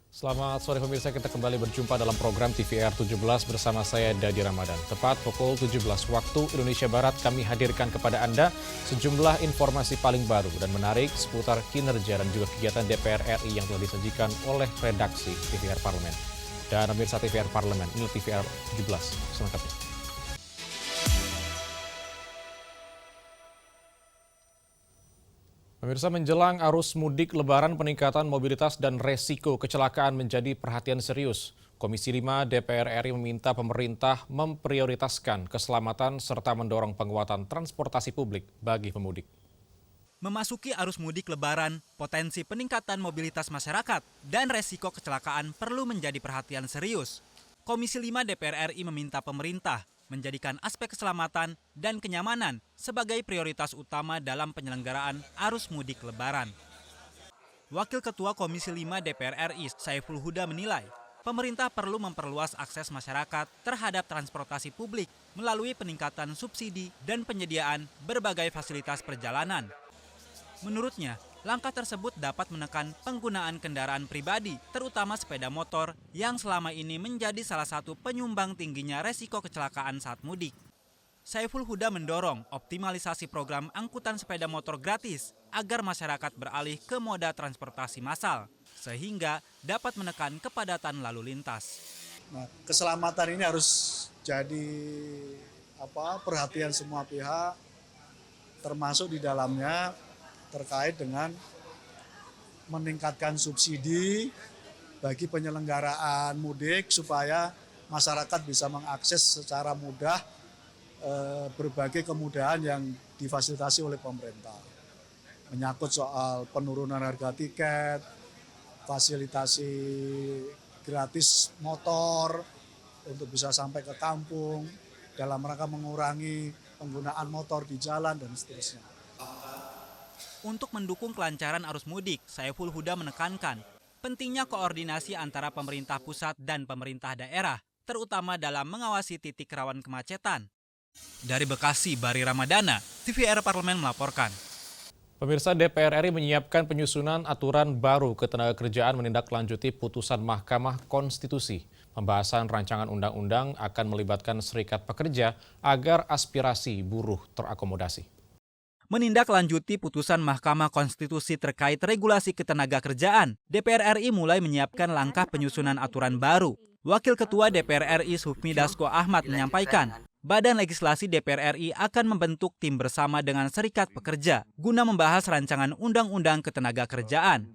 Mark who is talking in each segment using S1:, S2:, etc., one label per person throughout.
S1: Selamat sore pemirsa, kita kembali berjumpa dalam program TVR 17 bersama saya Dadi Ramadan. Tepat pukul 17 waktu Indonesia Barat kami hadirkan kepada Anda sejumlah informasi paling baru dan menarik seputar kinerja dan juga kegiatan DPR RI yang telah disajikan oleh redaksi TVR Parlemen. Dan pemirsa TVR Parlemen, ini TVR 17 selengkapnya. Pemirsa, menjelang arus mudik Lebaran, peningkatan mobilitas dan resiko kecelakaan menjadi perhatian serius. Komisi 5 DPR RI meminta pemerintah memprioritaskan keselamatan serta mendorong penguatan transportasi publik bagi pemudik.
S2: Memasuki arus mudik Lebaran, potensi peningkatan mobilitas masyarakat dan resiko kecelakaan perlu menjadi perhatian serius. Komisi 5 DPR RI meminta pemerintah menjadikan aspek keselamatan dan kenyamanan sebagai prioritas utama dalam penyelenggaraan arus mudik Lebaran. Wakil Ketua Komisi 5 DPR RI, Saiful Huda menilai, pemerintah perlu memperluas akses masyarakat terhadap transportasi publik melalui peningkatan subsidi dan penyediaan berbagai fasilitas perjalanan. Menurutnya, langkah tersebut dapat menekan penggunaan kendaraan pribadi, terutama sepeda motor, yang selama ini menjadi salah satu penyumbang tingginya resiko kecelakaan saat mudik. Saiful Huda mendorong optimalisasi program angkutan sepeda motor gratis agar masyarakat beralih ke moda transportasi massal, sehingga dapat menekan kepadatan lalu lintas.
S3: Nah, keselamatan ini harus jadi perhatian semua pihak, termasuk di dalamnya terkait dengan meningkatkan subsidi bagi penyelenggaraan mudik supaya masyarakat bisa mengakses secara mudah berbagai kemudahan yang difasilitasi oleh pemerintah. Menyangkut soal penurunan harga tiket, fasilitasi gratis motor untuk bisa sampai ke kampung dalam rangka mengurangi penggunaan motor di jalan dan seterusnya.
S2: Untuk mendukung kelancaran arus mudik, Saiful Huda menekankan pentingnya koordinasi antara pemerintah pusat dan pemerintah daerah, terutama dalam mengawasi titik rawan kemacetan. Dari Bekasi, Bari Ramadana, TVR Parlemen melaporkan.
S1: Pemirsa, DPR RI menyiapkan penyusunan aturan baru ketenagakerjaan menindaklanjuti putusan Mahkamah Konstitusi. Pembahasan rancangan undang-undang akan melibatkan serikat pekerja agar aspirasi buruh terakomodasi.
S2: Menindaklanjuti putusan Mahkamah Konstitusi terkait regulasi ketenagakerjaan, DPR RI mulai menyiapkan langkah penyusunan aturan baru. Wakil Ketua DPR RI Sufmi Dasko Ahmad menyampaikan, Badan Legislasi DPR RI akan membentuk tim bersama dengan serikat pekerja guna membahas rancangan undang-undang ketenagakerjaan.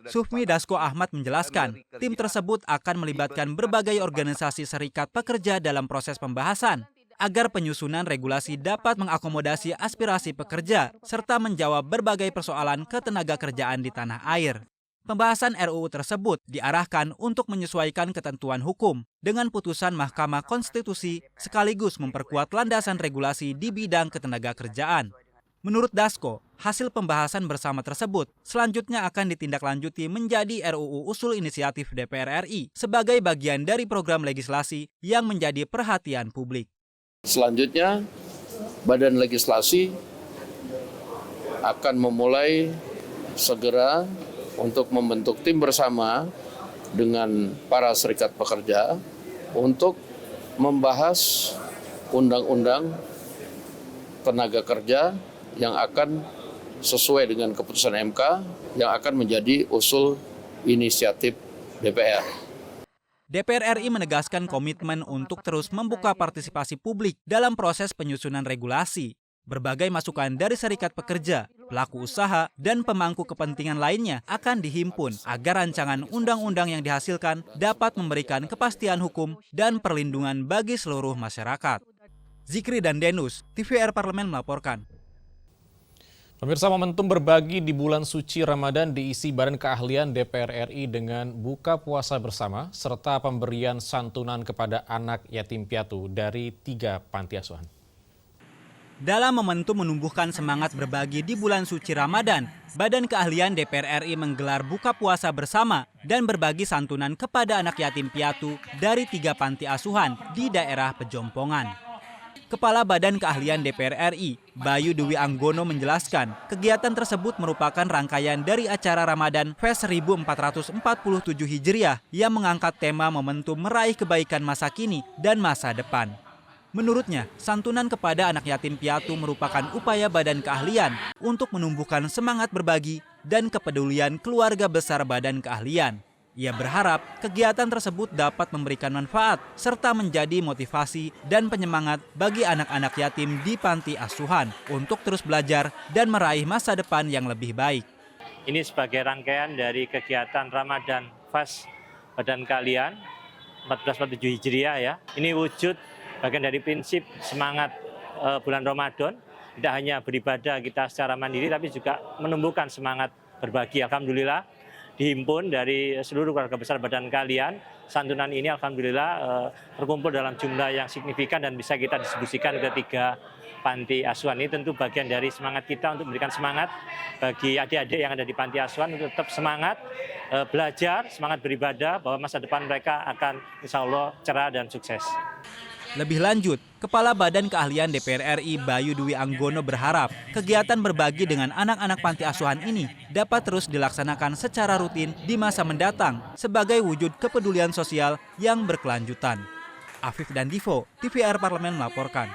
S2: Sufmi Dasko Ahmad menjelaskan, tim tersebut akan melibatkan berbagai organisasi serikat pekerja dalam proses pembahasan, agar penyusunan regulasi dapat mengakomodasi aspirasi pekerja serta menjawab berbagai persoalan ketenagakerjaan di tanah air. Pembahasan RUU tersebut diarahkan untuk menyesuaikan ketentuan hukum dengan putusan Mahkamah Konstitusi sekaligus memperkuat landasan regulasi di bidang ketenagakerjaan. Menurut Dasko, hasil pembahasan bersama tersebut selanjutnya akan ditindaklanjuti menjadi RUU Usul Inisiatif DPR RI sebagai bagian dari program legislasi yang menjadi perhatian publik.
S4: Selanjutnya, Badan Legislasi akan memulai segera untuk membentuk tim bersama dengan para serikat pekerja untuk membahas undang-undang tenaga kerja yang akan sesuai dengan keputusan MK yang akan menjadi usul inisiatif DPR.
S2: DPR RI menegaskan komitmen untuk terus membuka partisipasi publik dalam proses penyusunan regulasi. Berbagai masukan dari serikat pekerja, pelaku usaha, dan pemangku kepentingan lainnya akan dihimpun agar rancangan undang-undang yang dihasilkan dapat memberikan kepastian hukum dan perlindungan bagi seluruh masyarakat. Zikri dan Denus, TVR Parlemen melaporkan.
S1: Pemirsa, momentum berbagi di bulan suci Ramadan diisi Badan Keahlian DPR RI dengan buka puasa bersama serta pemberian santunan kepada anak yatim piatu dari 3 panti asuhan.
S2: Dalam momentum menumbuhkan semangat berbagi di bulan suci Ramadan, Badan Keahlian DPR RI menggelar buka puasa bersama dan berbagi santunan kepada anak yatim piatu dari 3 panti asuhan di daerah Pejompongan. Kepala Badan Keahlian DPR RI, Bayu Dwi Anggono menjelaskan, kegiatan tersebut merupakan rangkaian dari acara Ramadan Fest 1447 Hijriah yang mengangkat tema momentum meraih kebaikan masa kini dan masa depan. Menurutnya, santunan kepada anak yatim piatu merupakan upaya Badan Keahlian untuk menumbuhkan semangat berbagi dan kepedulian keluarga besar Badan Keahlian. Ia berharap kegiatan tersebut dapat memberikan manfaat serta menjadi motivasi dan penyemangat bagi anak-anak yatim di panti asuhan untuk terus belajar dan meraih masa depan yang lebih baik.
S5: Ini sebagai rangkaian dari kegiatan Ramadan Fest Badan Keahlian 1447 Hijriah ya. Ini wujud bagian dari prinsip semangat bulan Ramadan, tidak hanya beribadah kita secara mandiri tapi juga menumbuhkan semangat berbagi. Alhamdulillah dihimpun dari seluruh keluarga besar Badan Keahlian. Santunan ini alhamdulillah terkumpul dalam jumlah yang signifikan dan bisa kita distribusikan ke 3 panti asuhan. Ini tentu bagian dari semangat kita untuk memberikan semangat bagi adik-adik yang ada di panti asuhan untuk tetap semangat belajar, semangat beribadah, bahwa masa depan mereka akan insya Allah cerah dan sukses.
S2: Lebih lanjut, Kepala Badan Keahlian DPR RI Bayu Dwi Anggono berharap kegiatan berbagi dengan anak-anak panti asuhan ini dapat terus dilaksanakan secara rutin di masa mendatang sebagai wujud kepedulian sosial yang berkelanjutan. Afif dan Divo, TVR Parlemen melaporkan.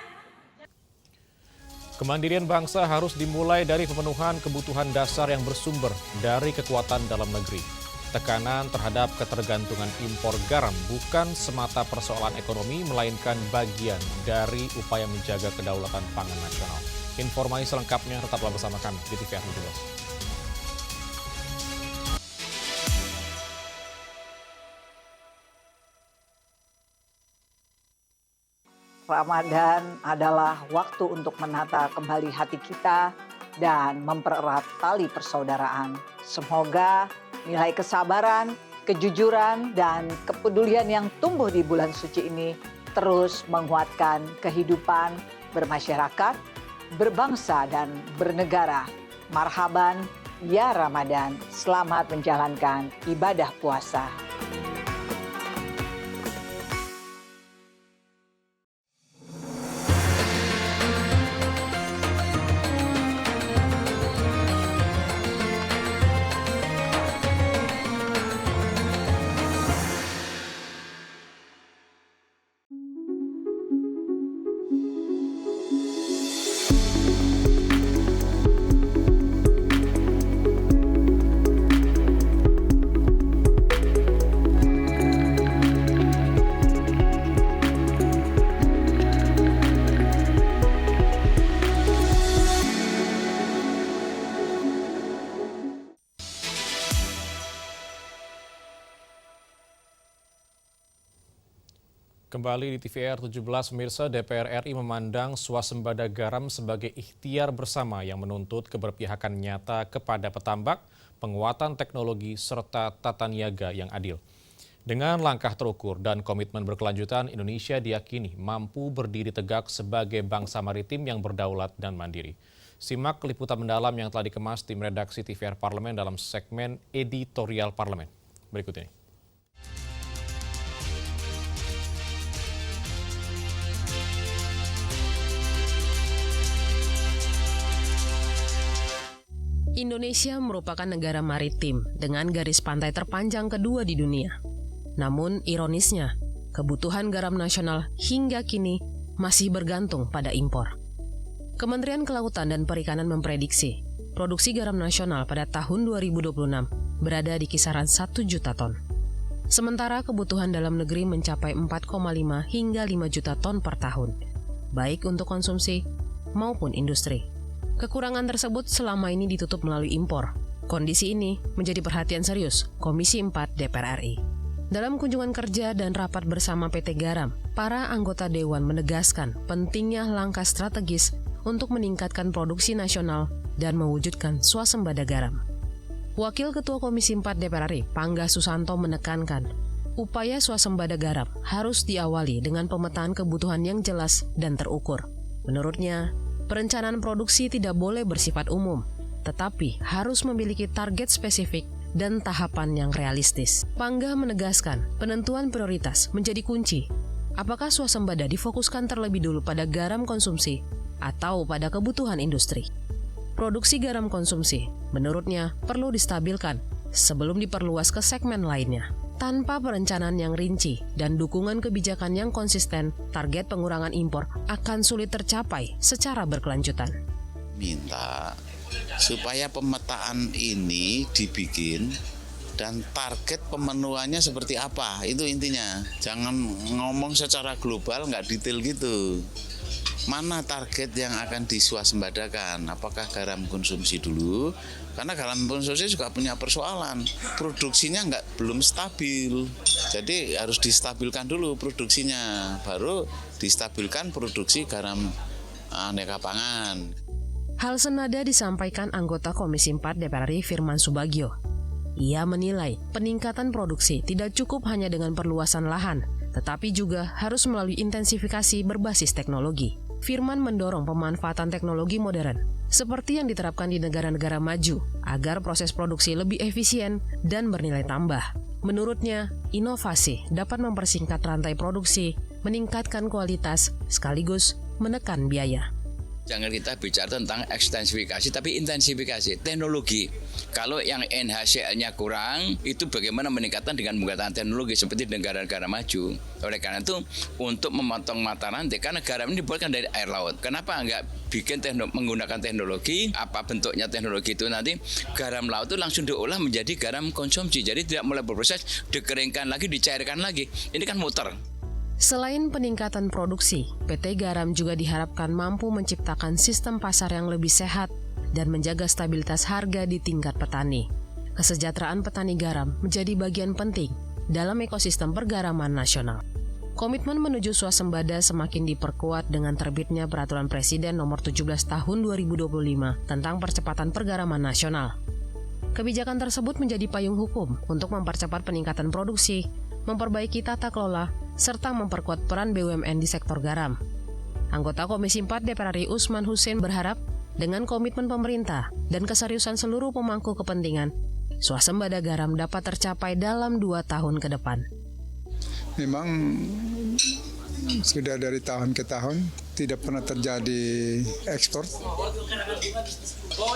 S1: Kemandirian bangsa harus dimulai dari pemenuhan kebutuhan dasar yang bersumber dari kekuatan dalam negeri. Tekanan terhadap ketergantungan impor garam bukan semata persoalan ekonomi, melainkan bagian dari upaya menjaga kedaulatan pangan nasional. Informasi selengkapnya tetaplah bersama kami di TVR 17.
S6: Ramadan adalah waktu untuk menata kembali hati kita dan mempererat tali persaudaraan. Semoga nilai kesabaran, kejujuran, dan kepedulian yang tumbuh di bulan suci ini terus menguatkan kehidupan bermasyarakat, berbangsa, dan bernegara. Marhaban, ya Ramadan. Selamat menjalankan ibadah puasa.
S1: Kembali di TVR 17, pemirsa, DPR RI memandang swasembada garam sebagai ikhtiar bersama yang menuntut keberpihakan nyata kepada petambak, penguatan teknologi, serta tata niaga yang adil. Dengan langkah terukur dan komitmen berkelanjutan, Indonesia diyakini mampu berdiri tegak sebagai bangsa maritim yang berdaulat dan mandiri. Simak liputan mendalam yang telah dikemas tim redaksi TVR Parlemen dalam segmen editorial Parlemen. Berikut ini.
S7: Indonesia merupakan negara maritim dengan garis pantai terpanjang kedua di dunia. Namun ironisnya, kebutuhan garam nasional hingga kini masih bergantung pada impor. Kementerian Kelautan dan Perikanan memprediksi produksi garam nasional pada tahun 2026 berada di kisaran 1 juta ton. Sementara kebutuhan dalam negeri mencapai 4,5 hingga 5 juta ton per tahun, baik untuk konsumsi maupun industri. Kekurangan tersebut selama ini ditutup melalui impor. Kondisi ini menjadi perhatian serius Komisi 4 DPR RI. Dalam kunjungan kerja dan rapat bersama PT Garam, para anggota Dewan menegaskan pentingnya langkah strategis untuk meningkatkan produksi nasional dan mewujudkan swasembada garam. Wakil Ketua Komisi 4 DPR RI, Pangga Susanto menekankan, upaya swasembada garam harus diawali dengan pemetaan kebutuhan yang jelas dan terukur. Menurutnya, perencanaan produksi tidak boleh bersifat umum, tetapi harus memiliki target spesifik dan tahapan yang realistis. Pangga menegaskan penentuan prioritas menjadi kunci Apakah swasembada difokuskan terlebih dulu pada garam konsumsi atau pada kebutuhan industri? Produksi garam konsumsi, menurutnya, perlu distabilkan sebelum diperluas ke segmen lainnya. Tanpa perencanaan yang rinci dan dukungan kebijakan yang konsisten, target pengurangan impor akan sulit tercapai secara berkelanjutan.
S8: Minta supaya pemetaan ini dibikin dan target pemenuhannya seperti apa, itu intinya. Jangan ngomong secara global, nggak detail gitu. Mana target yang akan diswasembadakan? Apakah garam konsumsi dulu? Karena garam konsumsi juga punya persoalan. Produksinya belum stabil. Jadi harus distabilkan dulu produksinya. Baru distabilkan produksi garam aneka pangan.
S7: Hal senada disampaikan anggota Komisi 4 DPR RI Firman Subagio. Ia menilai peningkatan produksi tidak cukup hanya dengan perluasan lahan, tetapi juga harus melalui intensifikasi berbasis teknologi. Firman mendorong pemanfaatan teknologi modern, seperti yang diterapkan di negara-negara maju, agar proses produksi lebih efisien dan bernilai tambah. Menurutnya, inovasi dapat mempersingkat rantai produksi, meningkatkan kualitas, sekaligus menekan biaya.
S9: Jangan kita bicara tentang ekstensifikasi, tapi intensifikasi teknologi. Kalau yang NHCl-nya kurang, itu bagaimana meningkatkan dengan menggunakan teknologi seperti negara-negara maju. Oleh karena itu, untuk memotong mata rantai, karena garam ini dibuatkan dari air laut. Kenapa nggak bikin menggunakan teknologi? Apa bentuknya teknologi itu nanti? Garam laut itu langsung diolah menjadi garam konsumsi. Jadi tidak mulai berproses, dikeringkan lagi, dicairkan lagi. Ini kan muter.
S7: Selain peningkatan produksi, PT Garam juga diharapkan mampu menciptakan sistem pasar yang lebih sehat dan menjaga stabilitas harga di tingkat petani. Kesejahteraan petani garam menjadi bagian penting dalam ekosistem pergaraman nasional. Komitmen menuju swasembada semakin diperkuat dengan terbitnya Peraturan Presiden Nomor 17 Tahun 2025 tentang percepatan pergaraman nasional. Kebijakan tersebut menjadi payung hukum untuk mempercepat peningkatan produksi, memperbaiki tata kelola, serta memperkuat peran BUMN di sektor garam. Anggota Komisi 4 DPR RI Usman Hussein berharap dengan komitmen pemerintah dan keseriusan seluruh pemangku kepentingan, swasembada garam dapat tercapai dalam 2 tahun ke depan.
S10: Memang sudah dari tahun ke tahun tidak pernah terjadi ekspor,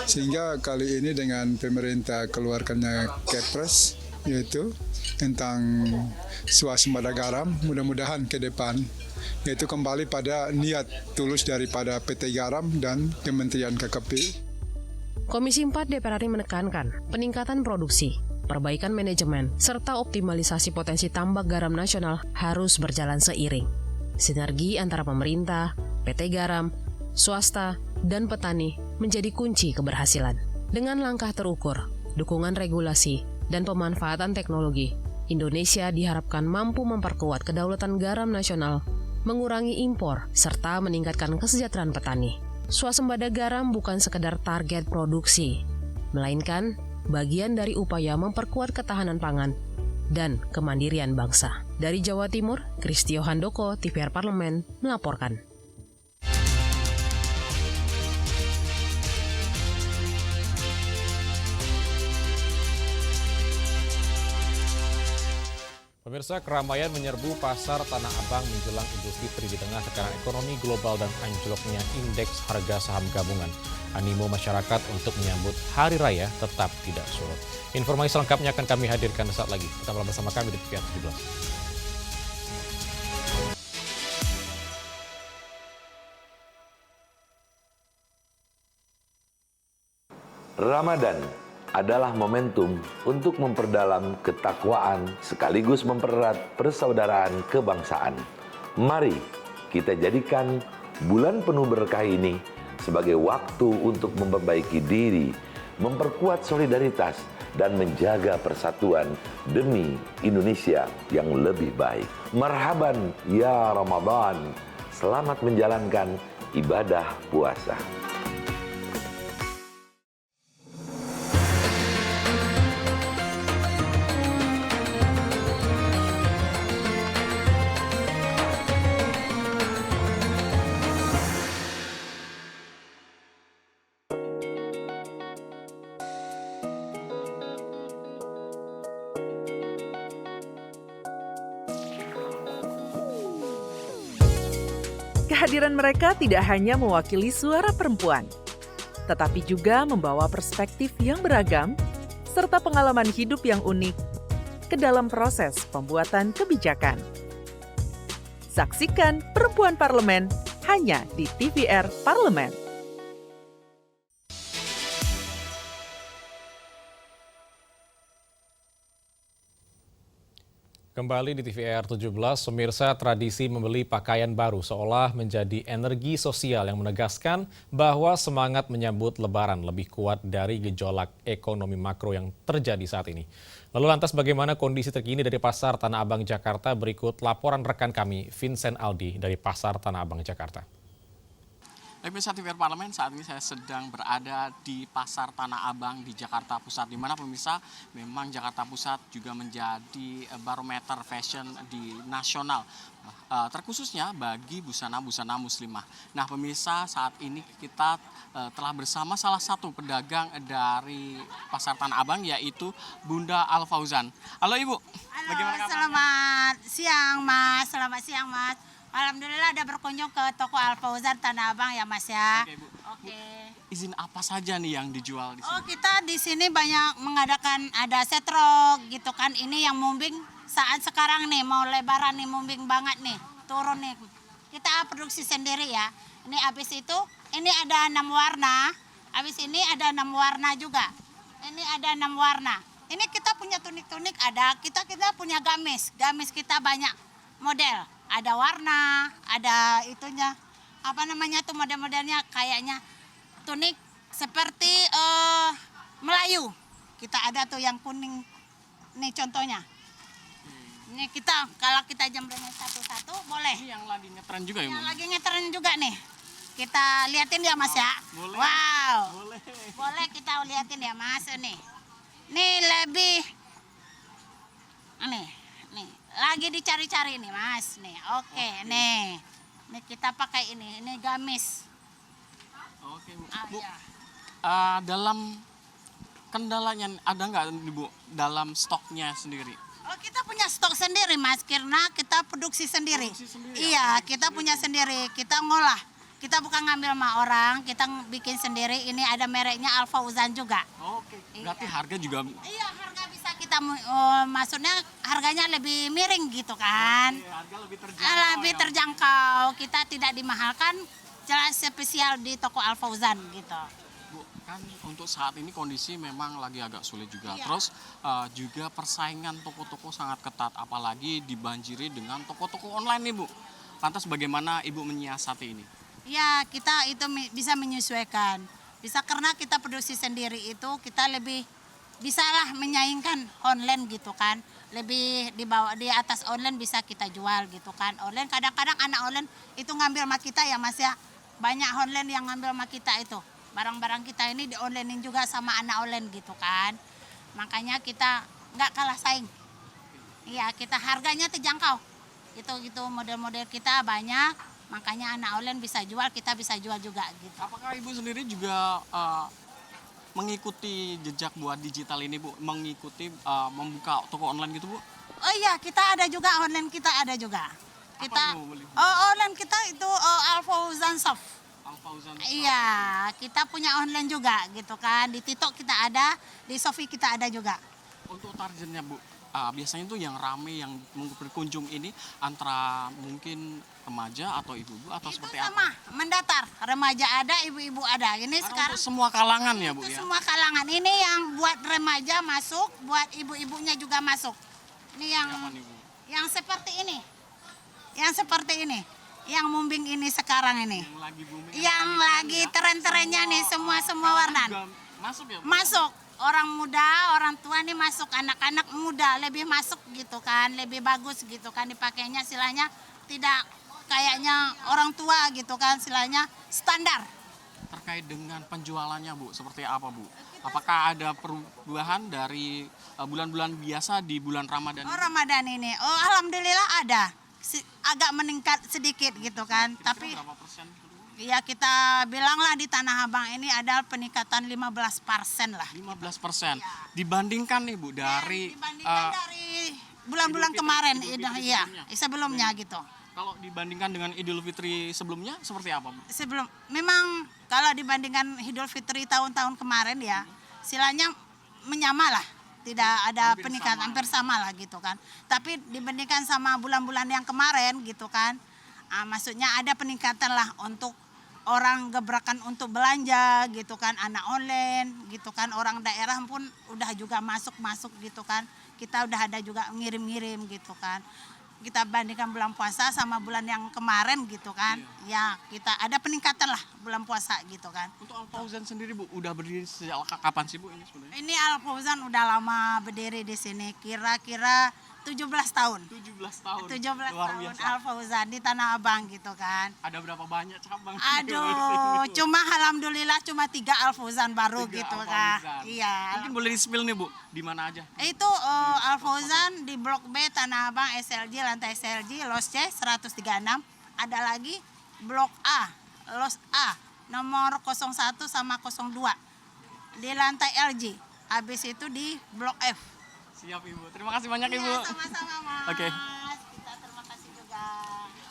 S10: sehingga kali ini dengan pemerintah keluarkannya Kepres, yaitu tentang swasembada garam, mudah-mudahan ke depan yaitu kembali pada niat tulus daripada PT Garam dan Kementerian KKP.
S7: Komisi 4 DPR RI menekankan peningkatan produksi, perbaikan manajemen, serta optimalisasi potensi tambak garam nasional harus berjalan seiring. Sinergi antara pemerintah, PT Garam, swasta, dan petani menjadi kunci keberhasilan. Dengan langkah terukur, dukungan regulasi, dan pemanfaatan teknologi, Indonesia diharapkan mampu memperkuat kedaulatan garam nasional, mengurangi impor, serta meningkatkan kesejahteraan petani. Swasembada garam bukan sekedar target produksi, melainkan bagian dari upaya memperkuat ketahanan pangan dan kemandirian bangsa. Dari Jawa Timur, Kristio Handoko, TVR Parlemen, melaporkan.
S1: Pemirsa, keramaian menyerbu pasar Tanah Abang menjelang Idul Fitri di tengah tekanan ekonomi global dan anjloknya indeks harga saham gabungan. Animo masyarakat untuk menyambut Hari Raya tetap tidak surut. Informasi selengkapnya akan kami hadirkan saat lagi. Tetaplah bersama kami di TVR
S11: 17. Ramadan adalah momentum untuk memperdalam ketakwaan sekaligus mempererat persaudaraan kebangsaan. Mari kita jadikan bulan penuh berkah ini sebagai waktu untuk memperbaiki diri, memperkuat solidaritas, dan menjaga persatuan demi Indonesia yang lebih baik. Marhaban ya Ramadan, selamat menjalankan ibadah puasa.
S12: Kehadiran mereka tidak hanya mewakili suara perempuan, tetapi juga membawa perspektif yang beragam serta pengalaman hidup yang unik ke dalam proses pembuatan kebijakan. Saksikan Perempuan Parlemen hanya di TVR Parlemen.
S1: Kembali di TVR 17, pemirsa, tradisi membeli pakaian baru seolah menjadi energi sosial yang menegaskan bahwa semangat menyambut Lebaran lebih kuat dari gejolak ekonomi makro yang terjadi saat ini. Lalu lantas bagaimana kondisi terkini dari Pasar Tanah Abang Jakarta? Berikut laporan rekan kami Vincent Aldi dari Pasar Tanah Abang Jakarta.
S13: Pemirsa TVR Parlemen, saat ini saya sedang berada di Pasar Tanah Abang di Jakarta Pusat, di mana pemirsa memang Jakarta Pusat juga menjadi barometer fashion di nasional, terkhususnya bagi busana-busana muslimah. Nah pemirsa, saat ini kita telah bersama salah satu pedagang dari Pasar Tanah Abang, yaitu Bunda Al Fauzan. Halo Ibu.
S14: Halo, bagaimana kabarnya? Selamat siang Mas, selamat siang Mas. Alhamdulillah ada berkunjung ke toko Al Fauzan Tanah Abang ya Mas ya.
S13: Oke, Bu. Oke. Izin apa saja nih yang dijual di sini?
S14: Oh, kita di sini banyak mengadakan ada setrok gitu kan. Ini yang mumbing saat sekarang nih mau Lebaran nih, mumbing banget nih. Turun nih. Kita produksi sendiri ya. Ini habis itu ini ada 6 warna. Habis ini ada 6 warna juga. Ini ada 6 warna. Ini kita punya tunik-tunik ada. Kita punya gamis. Gamis kita banyak model. Ada warna, ada itunya, apa namanya tuh model-modelnya kayaknya tunik seperti Melayu. Kita ada tuh yang kuning, nih contohnya. Ini kita, kalau kita jembrengin satu-satu boleh.
S13: Ini yang lagi ngetren juga ya?
S14: Yang lagi ngetren juga nih. Kita liatin ya Mas ya.
S13: Boleh.
S14: Wow.
S13: Boleh.
S14: Boleh kita liatin ya Mas nih. Nih lebih, nih. Lagi dicari-cari nih Mas, nih oke. Nih kita pakai ini gamis.
S13: Oke Bu.
S14: Bu,
S13: iya. Dalam kendalanya ada nggak Bu dalam stoknya sendiri?
S14: Oh kita punya stok sendiri Mas, karena kita produksi sendiri. Iya kita punya sendiri, kita ngolah. Kita bukan ngambil sama orang, kita bikin sendiri. Ini ada mereknya Al Fauzan juga.
S13: Oke. Berarti harga juga?
S14: Iya harga bisa kita maksudnya harganya lebih miring gitu kan.
S13: Oke, harga lebih terjangkau.
S14: Lebih terjangkau. Kita tidak dimahalkan, jelas spesial di toko Al Fauzan gitu.
S13: Bu, kan untuk saat ini kondisi memang lagi agak sulit juga.
S14: Iya.
S13: Terus juga persaingan toko-toko sangat ketat, apalagi dibanjiri dengan toko-toko online nih Bu. Lantas bagaimana Ibu menyiasati ini?
S14: Ya kita itu bisa menyesuaikan. Bisa karena kita produksi sendiri itu kita lebih bisalah menyaingkan online gitu kan. Lebih di atas online bisa kita jual gitu kan. Online kadang-kadang anak online itu ngambil sama kita ya Mas ya. Banyak online yang ngambil sama kita itu. Barang-barang kita ini di onlinein juga sama anak online gitu kan. Makanya kita nggak kalah saing. Iya kita harganya terjangkau. Gitu model-model kita banyak. Makanya anak online bisa jual, kita bisa jual juga gitu.
S13: Apakah Ibu sendiri juga mengikuti jejak buat digital ini Bu? Mengikuti membuka toko online gitu Bu?
S14: Oh iya, kita ada juga online, kita ada juga. Kita online kita itu Al Fauzan Shop.
S13: Al Fauzan Shop.
S14: Iya, kita punya online juga gitu kan. Di TikTok kita ada, di Shopee kita ada juga.
S13: Untuk targetnya Bu, biasanya itu yang rame yang berkunjung ini antara mungkin remaja atau ibu-ibu atau
S14: itu
S13: seperti
S14: sama,
S13: apa?
S14: mendatar. Remaja ada, ibu-ibu ada. Ini
S13: Karena
S14: sekarang
S13: untuk semua kalangan ya Bu
S14: itu
S13: ya?
S14: semua kalangan. Ini yang buat remaja masuk, buat ibu-ibunya juga masuk. Ini yang seperti ini. Yang seperti ini. Yang mumbing ini sekarang ini.
S13: Yang lagi booming.
S14: Yang lagi tren-trennya nih semua warna.
S13: Masuk ya Bu?
S14: Masuk. Orang muda, orang tua nih masuk, anak-anak muda lebih masuk gitu kan, lebih bagus gitu kan dipakainya, istilahnya tidak kayaknya orang tua gitu kan, istilahnya standar.
S13: Terkait dengan penjualannya Bu, seperti apa Bu? Apakah ada perubahan dari bulan-bulan biasa di bulan Ramadan?
S14: Oh Ramadan ini, oh alhamdulillah ada, agak meningkat sedikit gitu kan, tapi
S13: berapa persen?
S14: Ya kita bilanglah di Tanah Abang ini ada peningkatan 15% lah.
S13: 15%. Ya. Dibandingkan nih Bu dari
S14: dibandingkan dari bulan-bulan kemarin, iya sebelumnya gitu.
S13: Kalau dibandingkan dengan Idul Fitri sebelumnya seperti apa, Bu?
S14: Memang kalau dibandingkan Idul Fitri tahun-tahun kemarin ya, silanya menyamalah. Tidak ada peningkatan, hampir sama lah gitu kan. Tapi dibandingkan sama bulan-bulan yang kemarin gitu kan, maksudnya ada peningkatan lah untuk orang gebrakan untuk belanja gitu kan, anak online gitu kan, orang daerah pun udah juga masuk gitu kan. Kita udah ada juga ngirim-ngirim gitu kan. Kita bandingkan bulan puasa sama bulan yang kemarin gitu kan, ya kita ada peningkatan lah bulan puasa gitu kan.
S13: Untuk Al Fauzan sendiri, Bu, udah berdiri sejak kapan sih, Bu, ini sebenarnya?
S14: Ini Al Fauzan udah lama berdiri di sini, kira-kira 17 tahun.
S13: 17 tahun.
S14: 17
S13: Luar
S14: tahun
S13: biasa.
S14: Al Fauzan di Tanah Abang gitu kan.
S13: Ada berapa banyak cabang?
S14: Aduh, cuma alhamdulillah cuma 3 Al Fauzan baru
S13: 3
S14: gitu
S13: Al
S14: kan.
S13: Fauzan.
S14: Iya.
S13: Mungkin boleh di-spill nih, Bu, di mana aja?
S14: Itu Al Fauzan di Blok B Tanah Abang SLG, lantai SLG, Los C 136. Ada lagi Blok A, Los A, nomor 01 sama 02. Di lantai LG. Habis itu di Blok F.
S13: Siap, Ibu. Terima kasih banyak, Ibu.
S14: Iya, sama-sama, Mas.
S13: Oke.
S14: Kita terima kasih juga.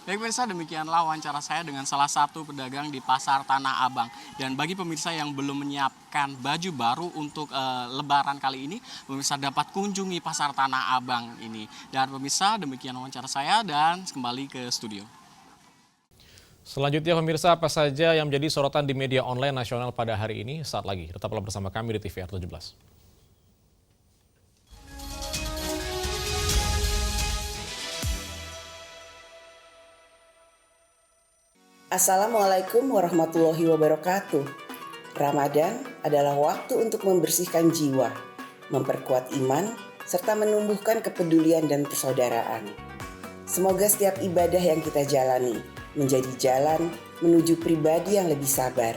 S13: Baik pemirsa, demikianlah wawancara saya dengan salah satu pedagang di Pasar Tanah Abang. Dan bagi pemirsa yang belum menyiapkan baju baru untuk Lebaran kali ini, pemirsa dapat kunjungi Pasar Tanah Abang ini. Dan pemirsa, demikian wawancara saya dan kembali ke studio.
S1: Selanjutnya pemirsa, apa saja yang menjadi sorotan di media online nasional pada hari ini? Saat lagi, tetaplah bersama kami di TVR 17.
S15: Assalamualaikum warahmatullahi wabarakatuh. Ramadan adalah waktu untuk membersihkan jiwa, memperkuat iman, serta menumbuhkan kepedulian dan persaudaraan. Semoga setiap ibadah yang kita jalani menjadi jalan menuju pribadi yang lebih sabar,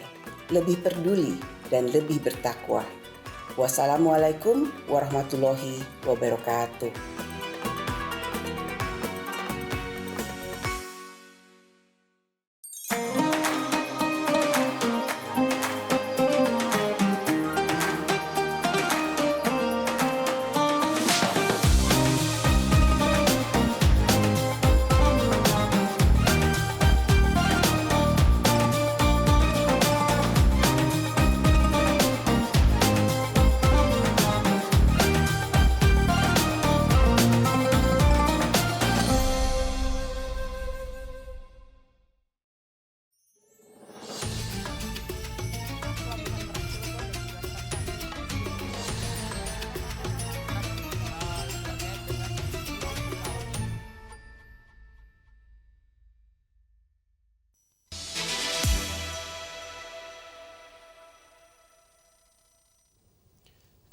S15: lebih peduli, dan lebih bertakwa. Wassalamualaikum warahmatullahi wabarakatuh.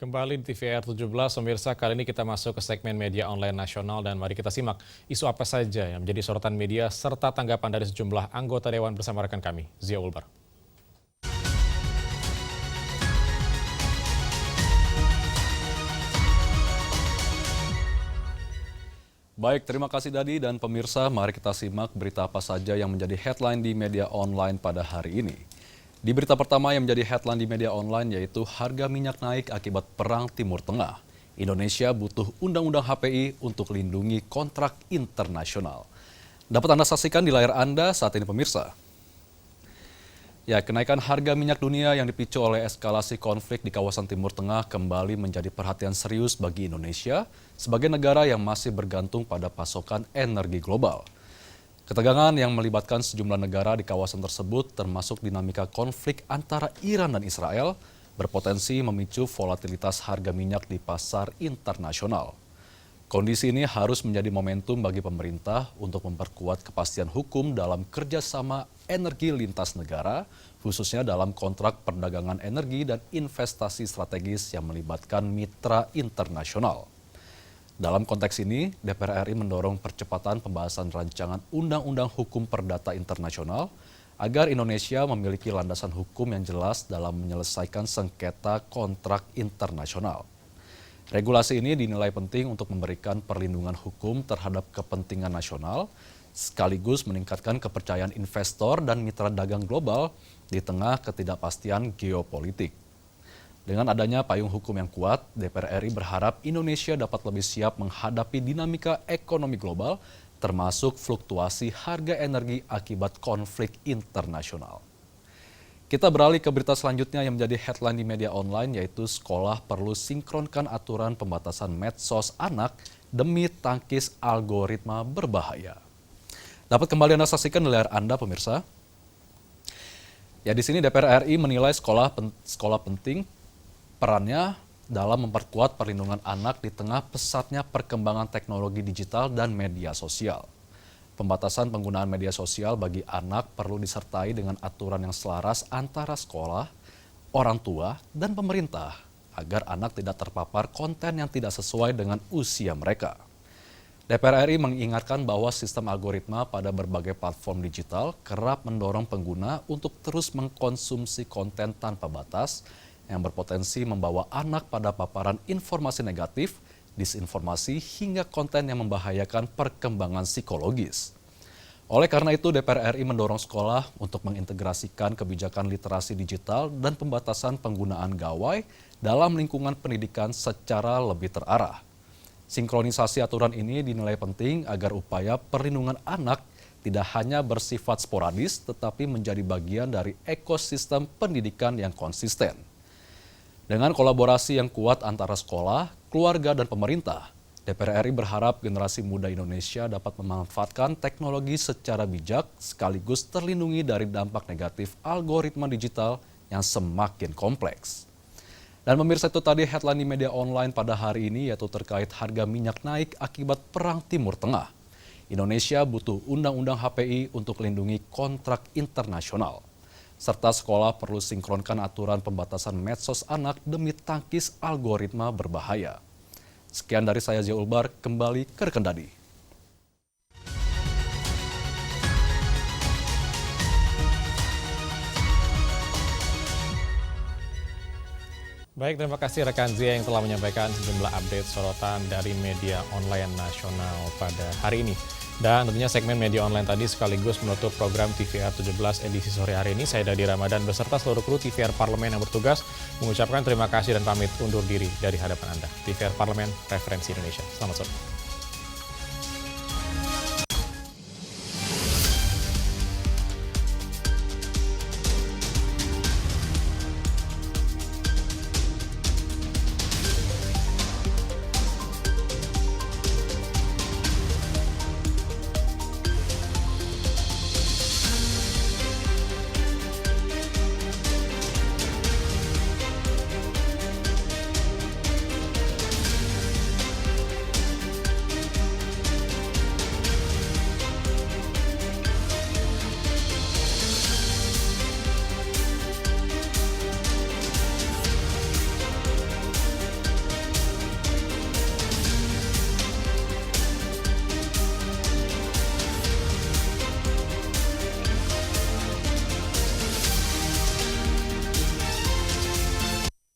S1: Kembali di TVR 17, pemirsa, kali ini kita masuk ke segmen media online nasional dan mari kita simak isu apa saja yang menjadi sorotan media serta tanggapan dari sejumlah anggota Dewan bersama rekan kami, Zia Ulbar.
S16: Baik, terima kasih Dadi dan pemirsa, mari kita simak berita apa saja yang menjadi headline di media online pada hari ini. Di berita pertama yang menjadi headline di media online yaitu harga minyak naik akibat perang Timur Tengah. Indonesia butuh undang-undang HPI untuk lindungi kontrak internasional. Dapat Anda saksikan di layar Anda saat ini pemirsa. Ya, kenaikan harga minyak dunia yang dipicu oleh eskalasi konflik di kawasan Timur Tengah kembali menjadi perhatian serius bagi Indonesia sebagai negara yang masih bergantung pada pasokan energi global. Ketegangan yang melibatkan sejumlah negara di kawasan tersebut termasuk dinamika konflik antara Iran dan Israel berpotensi memicu volatilitas harga minyak di pasar internasional. Kondisi ini harus menjadi momentum bagi pemerintah untuk memperkuat kepastian hukum dalam kerjasama energi lintas negara, khususnya dalam kontrak perdagangan energi dan investasi strategis yang melibatkan mitra internasional. Dalam konteks ini, DPR RI mendorong percepatan pembahasan rancangan Undang-Undang Hukum Perdata Internasional agar Indonesia memiliki landasan hukum yang jelas dalam menyelesaikan sengketa kontrak internasional. Regulasi ini dinilai penting untuk memberikan perlindungan hukum terhadap kepentingan nasional, sekaligus meningkatkan kepercayaan investor dan mitra dagang global di tengah ketidakpastian geopolitik. Dengan adanya payung hukum yang kuat, DPR RI berharap Indonesia dapat lebih siap menghadapi dinamika ekonomi global termasuk fluktuasi harga energi akibat konflik internasional. Kita beralih ke berita selanjutnya yang menjadi headline di media online, yaitu sekolah perlu sinkronkan aturan pembatasan medsos anak demi tangkis algoritma berbahaya. Dapat kembali Anda saksikan di layar Anda, pemirsa. Ya, di sini DPR RI menilai sekolah penting perannya dalam memperkuat perlindungan anak di tengah pesatnya perkembangan teknologi digital dan media sosial. Pembatasan penggunaan media sosial bagi anak perlu disertai dengan aturan yang selaras antara sekolah, orang tua, dan pemerintah agar anak tidak terpapar konten yang tidak sesuai dengan usia mereka. DPR RI mengingatkan bahwa sistem algoritma pada berbagai platform digital kerap mendorong pengguna untuk terus mengkonsumsi konten tanpa batas yang berpotensi membawa anak pada paparan informasi negatif, disinformasi, hingga konten yang membahayakan perkembangan psikologis. Oleh karena itu, DPR RI mendorong sekolah untuk mengintegrasikan kebijakan literasi digital dan pembatasan penggunaan gawai dalam lingkungan pendidikan secara lebih terarah. Sinkronisasi aturan ini dinilai penting agar upaya perlindungan anak tidak hanya bersifat sporadis, tetapi menjadi bagian dari ekosistem pendidikan yang konsisten. Dengan kolaborasi yang kuat antara sekolah, keluarga, dan pemerintah, DPR RI berharap generasi muda Indonesia dapat memanfaatkan teknologi secara bijak sekaligus terlindungi dari dampak negatif algoritma digital yang semakin kompleks. Dan pemirsa, itu tadi headline di media online pada hari ini, yaitu terkait harga minyak naik akibat Perang Timur Tengah. Indonesia butuh undang-undang HPI untuk melindungi kontrak internasional. Serta sekolah perlu sinkronkan aturan pembatasan medsos anak demi tangkis algoritma berbahaya. Sekian dari saya, Zia Ulbar, kembali ke rekan Dadi.
S1: Baik, terima kasih rekan Zia yang telah menyampaikan sejumlah update sorotan dari media online nasional pada hari ini. Dan tentunya segmen media online tadi sekaligus menutup program TVR 17 edisi sore hari ini. Saya Dadi Ramadan beserta seluruh kru TVR Parlemen yang bertugas mengucapkan terima kasih dan pamit undur diri dari hadapan Anda. TVR Parlemen, referensi Indonesia. Selamat sore.